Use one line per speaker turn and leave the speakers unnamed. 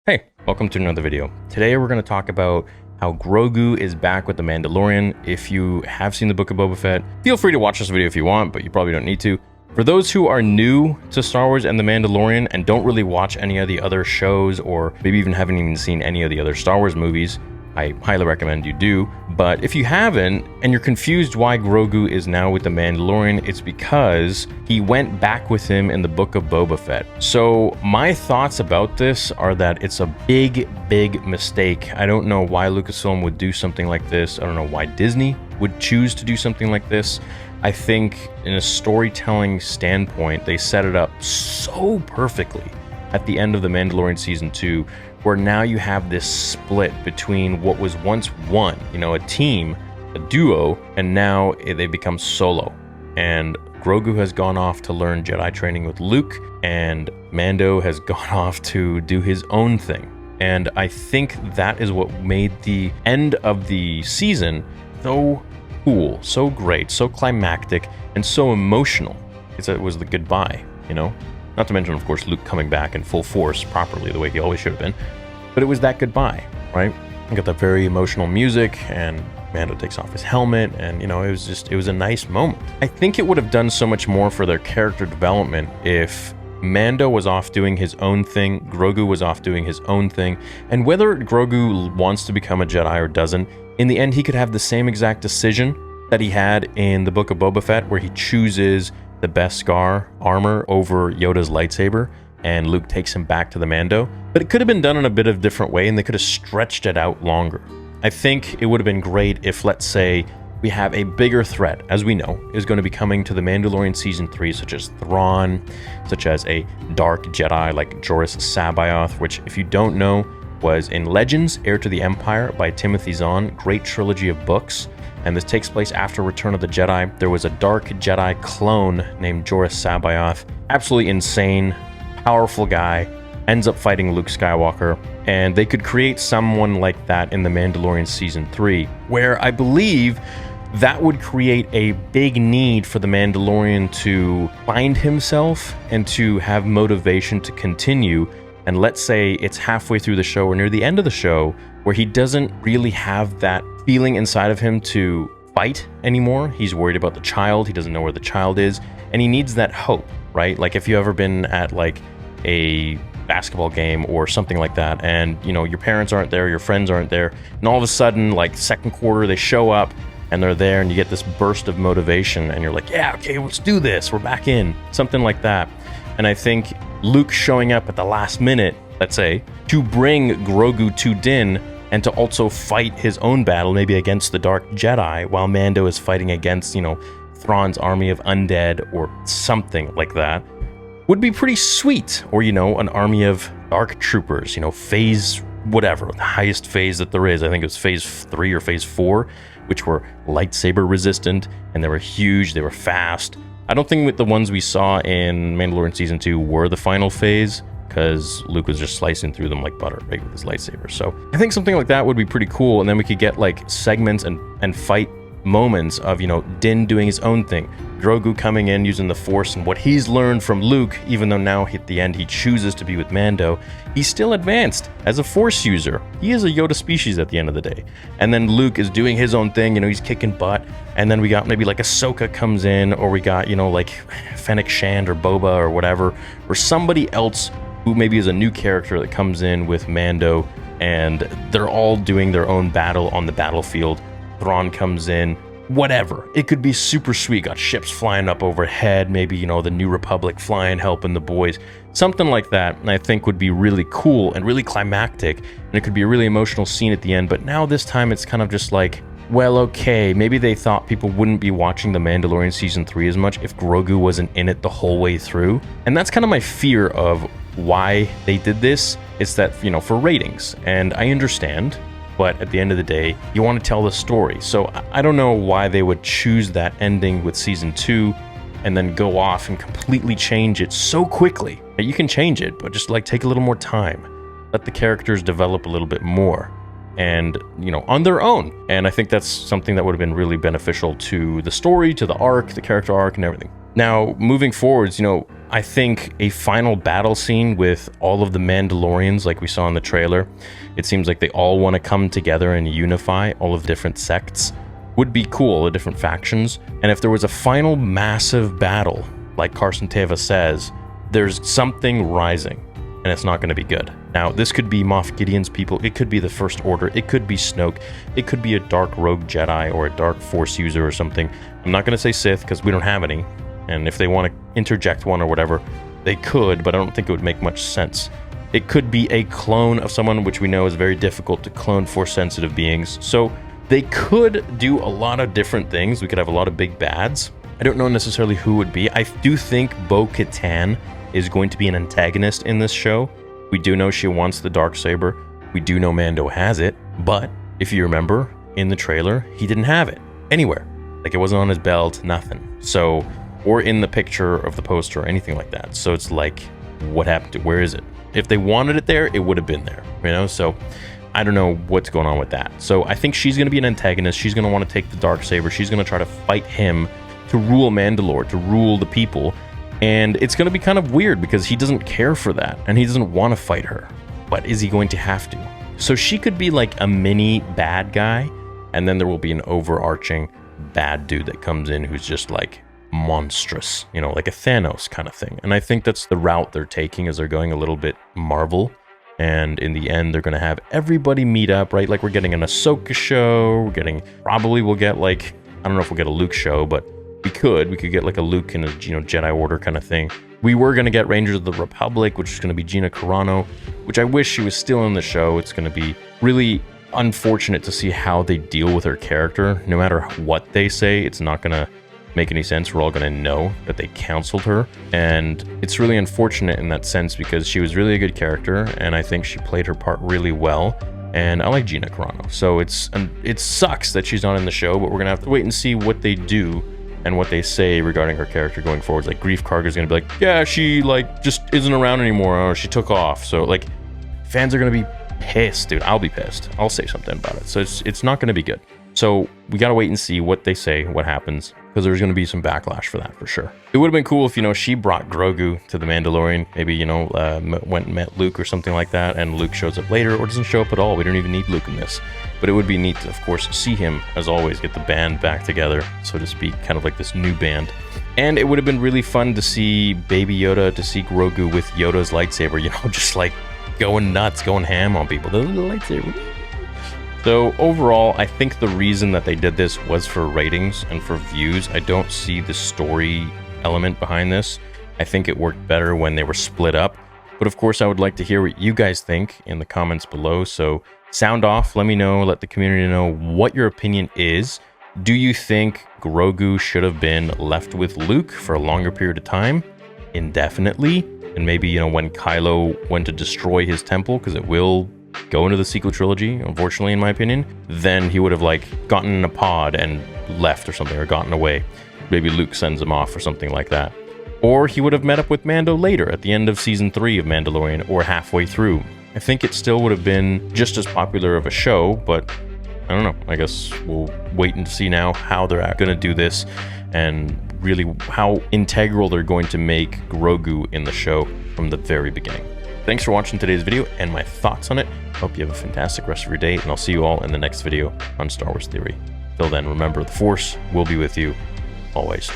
Hey, welcome to another video. Today we're going to talk about how Grogu is back with the Mandalorian. If you have seen the Book of Boba Fett, feel free to watch this video if you want, but you probably don't need to. For those who are new to Star Wars and the Mandalorian and don't really watch any of the other shows, or maybe even haven't even seen any of the other Star Wars movies, I highly recommend you do. But if you haven't, and you're confused why Grogu is now with the Mandalorian, it's because he went back with him in the Book of Boba Fett. So my thoughts about this are that it's a big mistake. I don't know why Lucasfilm would do something like this. I don't know why Disney would choose to do something like this. I think in a storytelling standpoint, they set it up so perfectly at the end of The Mandalorian Season 2, where now you have this split between what was once one, a team, a duo, and now they become solo. And Grogu has gone off to learn Jedi training with Luke, and Mando has gone off to do his own thing. And I think that is what made the end of the season so cool, so great, so climactic, and so emotional. It was the goodbye, Not to mention, of course, Luke coming back in full force properly, the way he always should have been. But it was that goodbye, right? You got that very emotional music, and Mando takes off his helmet, and, it was a nice moment. I think it would have done so much more for their character development if Mando was off doing his own thing, Grogu was off doing his own thing, and whether Grogu wants to become a Jedi or doesn't, in the end, he could have the same exact decision that he had in the Book of Boba Fett, where he chooses the Beskar armor over Yoda's lightsaber, and Luke takes him back to the Mando. But it could have been done in a bit of a different way, and they could have stretched it out longer. I think it would have been great if, let's say, we have a bigger threat, as we know, is going to be coming to the Mandalorian Season 3, such as Thrawn, such as a dark Jedi like Joruus C'baoth, which, if you don't know, was in Legends, Heir to the Empire by Timothy Zahn, great trilogy of books. And this takes place after Return of the Jedi. There was a dark Jedi clone named Joruus C'baoth, absolutely insane, powerful guy, ends up fighting Luke Skywalker, and they could create someone like that in The Mandalorian Season 3, where I believe that would create a big need for the Mandalorian to find himself and to have motivation to continue. And let's say it's halfway through the show or near the end of the show where he doesn't really have that feeling inside of him to fight anymore. He's worried about the child. He doesn't know where the child is. And he needs that hope, right? Like if you ever been at like a basketball game or something like that, and your parents aren't there, your friends aren't there, and all of a sudden, like second quarter, they show up and they're there and you get this burst of motivation and you're like, yeah, okay, let's do this. We're back in. Something like that. And I think Luke showing up at the last minute, let's say, to bring Grogu to Din and to also fight his own battle, maybe against the Dark Jedi, while Mando is fighting against, Thrawn's army of undead or something like that, would be pretty sweet. Or, an army of Dark Troopers, phase whatever, the highest phase that there is. I think it was phase 3 or phase 4, which were lightsaber resistant, and they were huge, they were fast. I don't think the ones we saw in Mandalorian Season 2 were the final phase, because Luke was just slicing through them like butter, right, with his lightsaber. So I think something like that would be pretty cool, and then we could get like segments and fight moments of, Din doing his own thing, Grogu coming in using the Force and what he's learned from Luke, even though now at the end he chooses to be with Mando, he's still advanced as a Force user. He is a Yoda species at the end of the day. And then Luke is doing his own thing, he's kicking butt, and then we got maybe like Ahsoka comes in, or we got, like Fennec Shand or Boba or whatever, or somebody else who maybe is a new character that comes in with Mando, and they're all doing their own battle on the battlefield. Thrawn comes in, whatever. It could be super sweet. Got ships flying up overhead, maybe, the New Republic flying, helping the boys. Something like that, and I think would be really cool and really climactic, and it could be a really emotional scene at the end. But now this time it's kind of just like, well, okay, maybe they thought people wouldn't be watching The Mandalorian Season 3 as much if Grogu wasn't in it the whole way through. And that's kind of my fear of why they did this. It's that, for ratings. And I understand, but at the end of the day, you want to tell the story. So I don't know why they would choose that ending with Season 2 and then go off and completely change it so quickly. You can change it, but just take a little more time. Let the characters develop a little bit more. And, on their own. And I think that's something that would have been really beneficial to the story, to the arc, the character arc, and everything. Now, moving forwards, I think a final battle scene with all of the Mandalorians, like we saw in the trailer, it seems like they all want to come together and unify all of the different sects, would be cool, the different factions. And if there was a final massive battle, like Carson Teva says, there's something rising, and it's not going to be good. Now, this could be Moff Gideon's people, it could be the First Order, it could be Snoke, it could be a dark rogue Jedi or a dark Force user or something. I'm not going to say Sith, because we don't have any. And if they want to interject one or whatever, they could, but I don't think it would make much sense. It could be a clone of someone, which we know is very difficult to clone Force-sensitive beings. So they could do a lot of different things. We could have a lot of big bads. I don't know necessarily who would be. I do think Bo-Katan is going to be an antagonist in this show. We do know she wants the Darksaber. We do know Mando has it. But if you remember, in the trailer, he didn't have it anywhere. Like, it wasn't on his belt, nothing. So... or in the picture of the poster or anything like that. So it's like, what happened to, where is it? If they wanted it there, it would have been there, So I don't know what's going on with that. So I think she's going to be an antagonist. She's going to want to take the Darksaber. She's going to try to fight him to rule Mandalore, to rule the people. And it's going to be kind of weird because he doesn't care for that and he doesn't want to fight her. But is he going to have to? So she could be like a mini bad guy, and then there will be an overarching bad dude that comes in who's just like monstrous, like a Thanos kind of thing. And I think that's the route they're taking, is they're going a little bit Marvel, and in the end they're going to have everybody meet up, right? Like, we're getting an Ahsoka show, we'll get like, I don't know if we'll get a Luke show, but we could get like a Luke and a Jedi Order kind of thing. We were going to get Rangers of the Republic, which is going to be Gina Carano, which I wish she was still in the show. It's going to be really unfortunate to see how they deal with her character. No matter what they say, it's not going to make any sense. We're all going to know that they canceled her, and it's really unfortunate in that sense because she was really a good character, and I think she played her part really well, and I like Gina Carano. So it sucks that she's not in the show, but we're going to have to wait and see what they do and what they say regarding her character going forward. Like, Grief Karga's going to be like, yeah, she like just isn't around anymore, or she took off. So like, fans are going to be pissed, dude. I'll be pissed. I'll say something about it. So it's not going to be good. So we got to wait and see what they say, what happens, because there's going to be some backlash for that for sure. It would have been cool if, she brought Grogu to the Mandalorian, maybe, went and met Luke or something like that, and Luke shows up later or doesn't show up at all. We don't even need Luke in this. But it would be neat to, of course, see him, as always, get the band back together, so to speak, kind of like this new band. And it would have been really fun to see Baby Yoda, to see Grogu with Yoda's lightsaber, just like going nuts, going ham on people. The little lightsaber. So overall, I think the reason that they did this was for ratings and for views. I don't see the story element behind this. I think it worked better when they were split up. But of course, I would like to hear what you guys think in the comments below. So sound off, let me know, let the community know what your opinion is. Do you think Grogu should have been left with Luke for a longer period of time? Indefinitely? And maybe, when Kylo went to destroy his temple, because it will go into the sequel trilogy, unfortunately, in my opinion, then he would have like gotten in a pod and left or something, or gotten away. Maybe Luke sends him off or something like that. Or he would have met up with Mando later at the end of season 3 of Mandalorian, or halfway through. I think it still would have been just as popular of a show, but I don't know. I guess we'll wait and see now how they're going to do this, and really how integral they're going to make Grogu in the show from the very beginning. Thanks for watching today's video and my thoughts on it. Hope you have a fantastic rest of your day, and I'll see you all in the next video on Star Wars Theory. Till then, remember, the Force will be with you always.